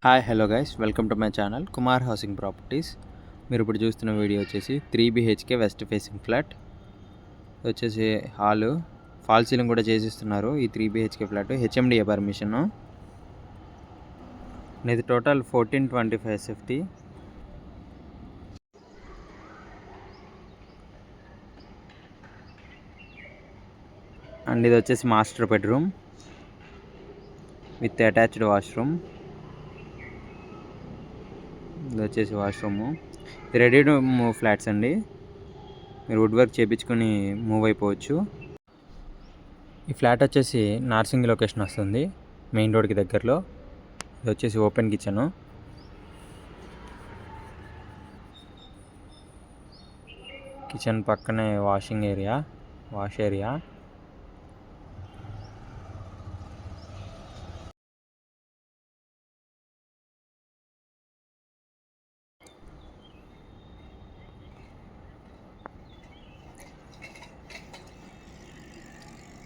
Hi hello guys, welcome to my channel Kumar housing properties. మీరు ఇప్పుడు చూస్తున్న వీడియో వచ్చేసి 3 BHK వెస్ట్ ఫేసింగ్ ఫ్లాట్. వచ్చేసి హాలు, ఫాల్ సీలింగ్ కూడా చేసిస్తున్నారు. ఈ 3 BHK ఫ్లాట్ HMDA పర్మిషన్. ఇది టోటల్ 1425 SFT. అండ్ ఇది వచ్చేసి master bedroom with attached washroom. ఇది వచ్చేసి వాష్రూము. ఇది రెడీ టు మూవ్ ఫ్లాట్స్ అండి. మీరు వుడ్ వర్క్ చేయించుకొని మూవ్ అయిపోవచ్చు. ఈ ఫ్లాట్ వచ్చేసి నార్సింగ్ లొకేషన్ వస్తుంది, మెయిన్ రోడ్కి దగ్గరలో. ఇది వచ్చేసి ఓపెన్ కిచెను. కిచెన్ పక్కనే వాష్ ఏరియా.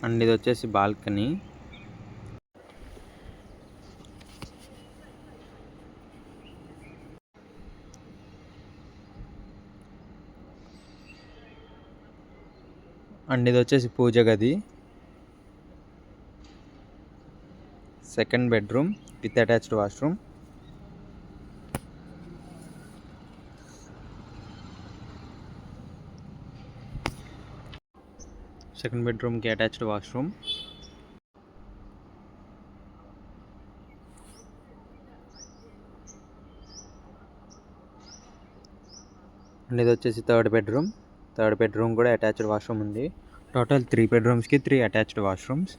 అండ్ ఇది వచ్చేసి బాల్కనీ. అండ్ ఇది వచ్చేసి పూజ గది, second bedroom with attached washroom. Second బెడ్రూమ్కి అటాచ్డ్ వాష్రూమ్. అండ్ ఇది వచ్చేసి థర్డ్ బెడ్రూమ్ కూడా అటాచ్డ్ వాష్రూమ్ ఉంది. టోటల్ 3 bedrooms కి 3 attached washrooms.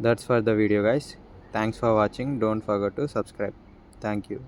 That's for the video guys. Thanks for watching. Don't forget to subscribe. Thank you.